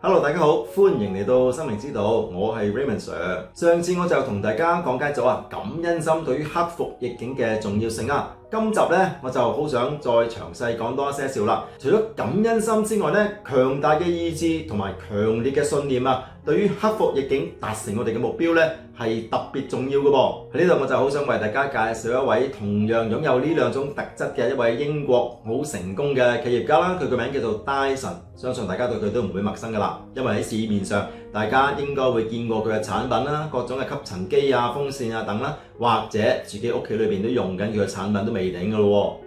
Hello， 大家好，歡迎嚟到心靈之道，我係 Raymond Sir。上次我就同大家講解咗感恩心對於克服逆境嘅重要性啊。今集呢，我就好想再詳細講多一些少啦。除咗感恩心之外呢，強大嘅意志同埋強烈嘅信念啊，對於克服逆境達成我哋嘅目標呢，係特別重要嘅噃。喺呢度我就好想為大家介紹一位同樣擁有呢兩種特質嘅一位英國好成功嘅企業家啦。佢個名叫做戴森，相信大家對佢都唔會陌生噶啦，因為喺市面上大家應該會見過佢嘅產品啦，各種嘅吸塵機啊、風扇啊等啦，或者自己屋企裏邊都用緊佢嘅產品都未定噶咯。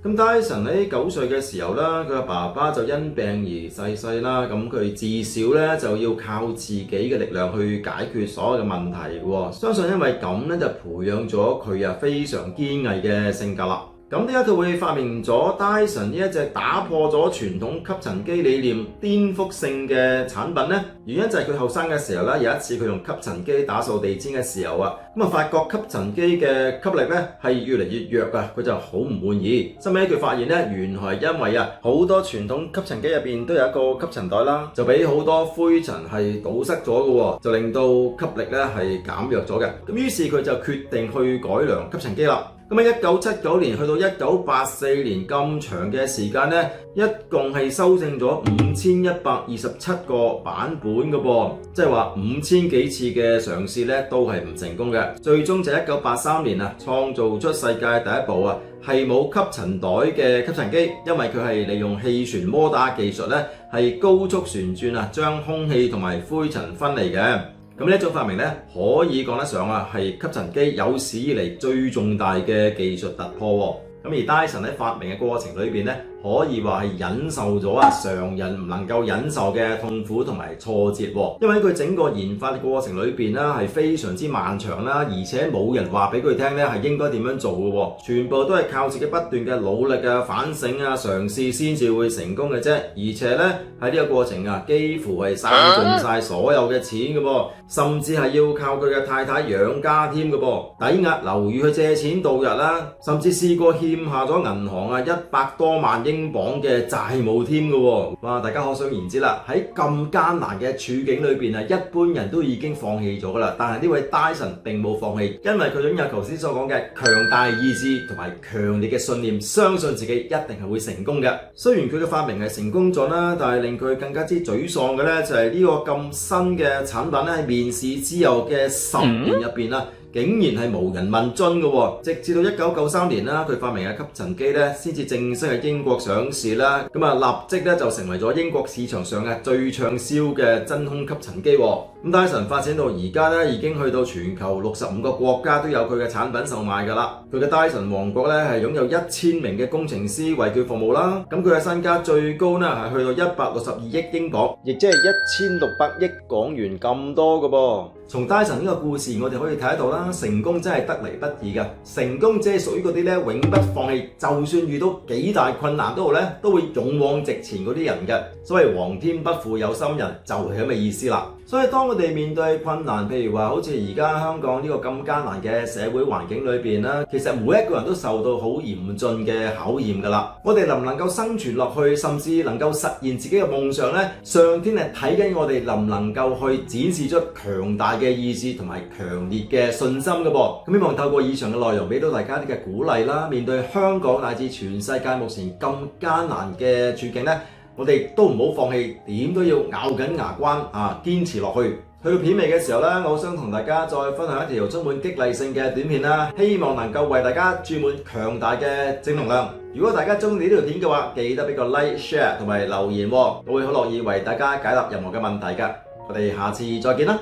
咁戴森喺9歲嘅時候啦，佢嘅爸爸就因病而逝世啦。咁佢自小咧就要靠自己嘅力量去解決所有嘅問題喎。相信因為咁咧，就培養咗佢非常堅毅嘅性格啦。咁點解佢會發明咗戴森呢一隻打破咗傳統吸塵機理念顛覆性嘅產品呢？原因就係佢後生嘅時候咧，有一次佢用吸塵機打掃地氈嘅時候啊，咁發覺吸塵機嘅吸力咧係越嚟越弱啊，佢就好唔滿意。後尾佢發現咧，原來係因為好多傳統吸塵機入邊都有一個吸塵袋啦，就俾好多灰塵係堵塞咗嘅，就令到吸力咧係減弱咗嘅。咁於是佢就決定去改良吸塵機啦。咁喺1979年去到1984年咁長嘅時間呢，一共係修正咗5127個版本嘅噃，即係話5000幾次嘅嘗試咧都係唔成功嘅。最終就1983年創造出世界第一部係冇吸塵袋嘅吸塵機，因為佢係利用氣旋摩打技術咧，係高速旋轉將空氣同埋灰塵分離嘅。咁呢一種發明咧，可以講得上係吸塵機有史以嚟最重大嘅技術突破。咁而戴森喺發明嘅過程裏邊咧，可以話係忍受咗常人唔能夠忍受嘅痛苦同埋挫折，因為佢整個研發嘅過程裏邊係非常之漫長啦，而且冇人話俾佢聽咧係應該點樣做嘅，全部都係靠自己不斷嘅努力反省嘗試先至會成功嘅啫。而且咧喺呢個過程幾乎係嘥盡晒所有嘅錢嘅噃，甚至係要靠佢嘅太太養家添嘅噃，抵押樓宇去借錢度日啦，甚至試過欠下咗銀行100多萬英鎊嘅債務添嘅喎。哇！大家可想而知啦，喺咁艱難嘅處境裏邊一般人都已經放棄咗噶啦，但係呢位戴森並冇放棄，因為佢擁有頭先所講嘅強大意志同埋強烈嘅信念，相信自己一定係會成功嘅。雖然佢嘅發明係成功咗啦，但係令佢更加之沮喪嘅咧，就係呢個咁新嘅產品咧，喺面世之後嘅10年入邊竟然係無人問津嘅喎，直至到1993年啦，佢發明嘅吸塵機咧，先至正式喺英國上市啦。咁立即咧就成為咗英國市場上嘅最暢銷嘅真空吸塵機。咁戴森發展到而家咧，已經去到全球65個國家都有佢嘅產品售賣㗎啦。佢嘅戴森王國咧係擁有1000名嘅工程師為佢服務啦。咁佢嘅身家最高呢係去到162億英鎊，亦即係1600億港元咁多嘅噃。從戴森呢個故事，我哋可以睇得到啦，成功真係得嚟不易嘅。成功只係屬於嗰啲咧永不放棄，就算遇到幾大困難都好咧，都會勇往直前嗰啲人嘅。所謂皇天不負有心人，就係咁嘅意思啦。所以當我哋面對困難，譬如話好似而家香港呢個咁艱難嘅社會環境裏邊啦，其實每一個人都受到好嚴峻嘅考驗㗎啦。我哋能唔能夠生存落去，甚至能夠實現自己嘅夢想呢？上天係睇緊我哋能唔能夠去展示出強大嘅意志同埋強烈嘅信心嘅噃。咁希望透過以上嘅內容俾到大家啲嘅鼓勵啦。面對香港乃至全世界目前咁艱難嘅處境呢，我哋都唔好放棄，點都要咬緊牙關堅持落去。去到片尾嘅時候呢，我想同大家再分享一條充滿激勵性嘅短片啦，希望能夠為大家注滿強大嘅正能量。如果大家中意呢條片嘅話，記得俾個 like、share 同埋留言，我會好樂意為大家解答任何嘅問題㗎。我哋下次再見啦。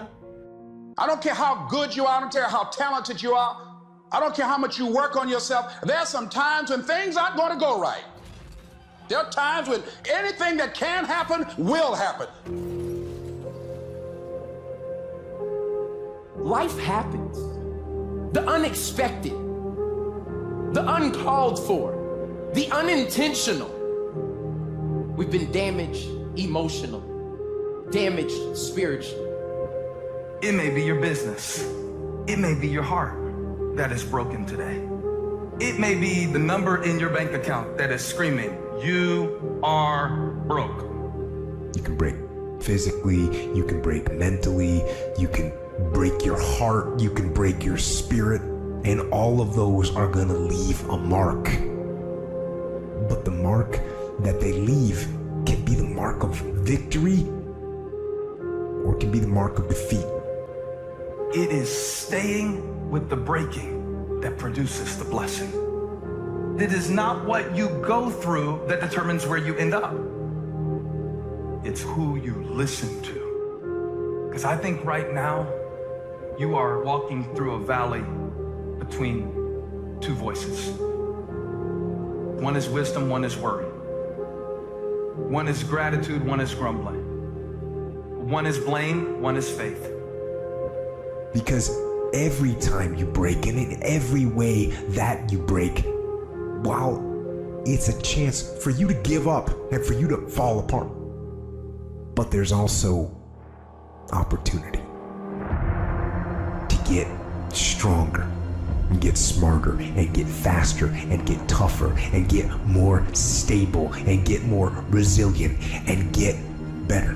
I don't care how good you are, I don't care how talented you are, I don't care how much you work on yourself. There are some times when things aren't going to go right. There are times when anything that can happen will happen. Life happens. The unexpected, the uncalled for, the unintentional. We've been damaged emotionally, damaged spiritually. It may be your business. It may be your heart that is broken today. It may be the number in your bank account that is screaming, you are broke. You can break physically, you can break mentally, you can break your heart, you can break your spirit, and all of those are gonna leave a mark. But the mark that they leave can be the mark of victory or it can be the mark of defeat. It is staying with the breaking that produces the blessing. It is not what you go through that determines where you end up. It's who you listen to. Because I think right now, you are walking through a valley between two voices. One is wisdom, one is worry. One is gratitude, one is grumbling. One is blame, one is faith. Because every time you break, and in every way that you break, while it's a chance for you to give up and for you to fall apart, but there's also opportunity to get stronger and get smarter and get faster and get tougher and get more stable and get more resilient and get better.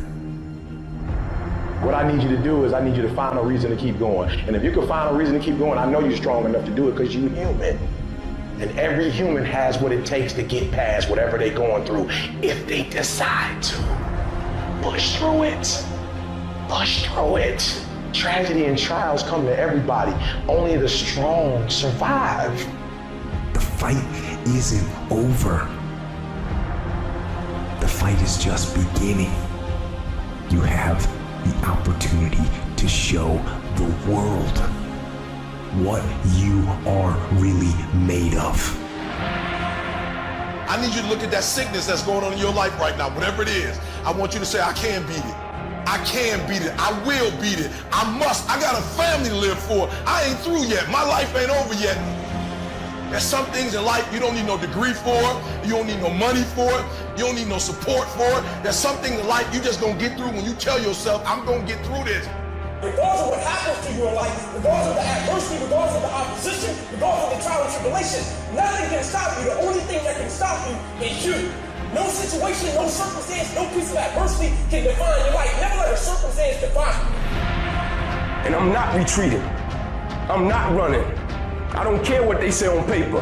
What I need you to do is I need you to find a reason to keep going. And if you can find a reason to keep going, I know you're strong enough to do it because you're human. And every human has what it takes to get past whatever they're going through if they decide to. Push through it. Push through it. Tragedy and trials come to everybody. Only the strong survive. The fight isn't over. The fight is just beginning. You have the opportunity to show the world what you are really made of. I need you to look at that sickness that's going on in your life right now, whatever it is. I want you to say, I can beat it. I can beat it. I will beat it. I must. I got a family to live for. I ain't through yet. My life ain't over yet. There's some things in life you don't need no degree for. You don't need no money for it. You don't need no support for it. There's some things in life you just gonna get through when you tell yourself, I'm gonna get through this. Regardless of what happens to you in life, regardless of the adversity, regardless of the opposition, regardless of the trial and tribulation, nothing can stop you. The only thing that can stop you is you. No situation, no circumstance, no piece of adversity can define your life. Never let a circumstance define you. And I'm not retreating. I'm not running. I don't care what they say on paper.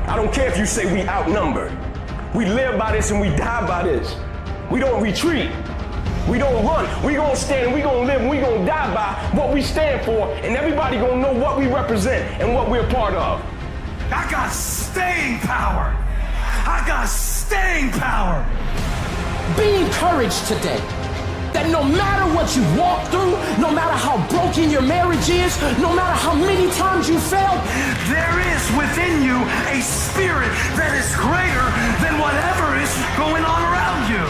I don't care if you say we outnumbered. We live by this and we die by this. We don't retreat. We don't run. We gonna stand, we gonna live, and we gonna die by what we stand for, and everybody gonna know what we represent and what we're part of. I got staying power. I got staying power. Be encouraged today that no matter what you walk through, no matter how broken your marriage is, no matter how many times you failed, There is within you a spirit that is greater than whatever is going on around you.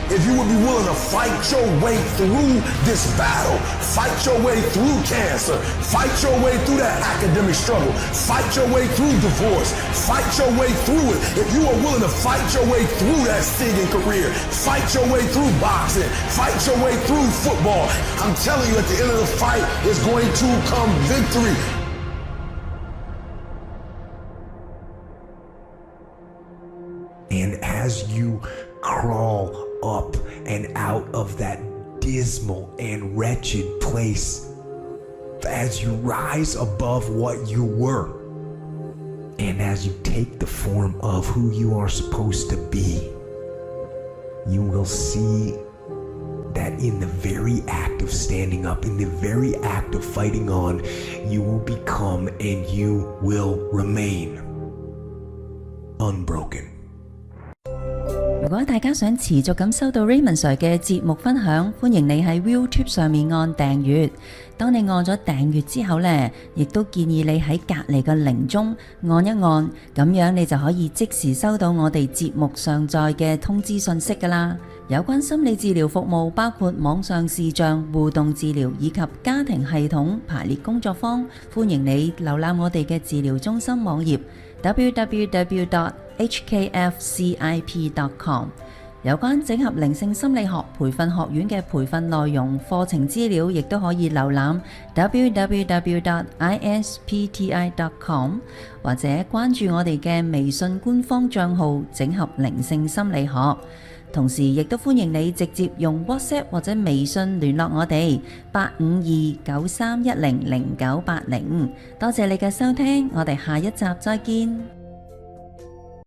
If you would be willing to fight your way through this battle, fight your way through cancer, fight your way through that academic struggle, fight your way through divorce, fight your way through it. If you are willing to fight your way through that singing career, fight your way through boxing, fight your way through football, I'm telling you at the end of the fight is going to come victory. And as you crawl up and out of that dismal and wretched place, as you rise above what you were, and as you take the form of who you are supposed to be, you will see that in the very act of standing up, in the very act of fighting on, you will become and you will remain unbroken. 如果大家想持續咁收到 Raymond Sir 嘅節目分享，歡迎你喺 YouTube 上面按訂閱。當你按咗訂閱之後呢，亦都建議你喺隔離嘅鈴鐘按一按，咁樣你就可以即時收到我哋節目上載嘅通知信息㗎啦。有關心理治療服務，包括網上視像、互動治療以及家庭系統排列工作坊，歡迎你瀏覽我哋嘅治療中心網頁 www.hkfcip.com。有關整合靈性心理學培訓學院嘅培訓內容、課程資料，亦都可以瀏覽 www.ispti.com， 或者關注我哋嘅微信官方帳號整合靈性心理學。同時亦都歡迎你直接用 WhatsApp 或者微信聯絡我哋85293100980。多謝你嘅收聽，我哋下一集再見。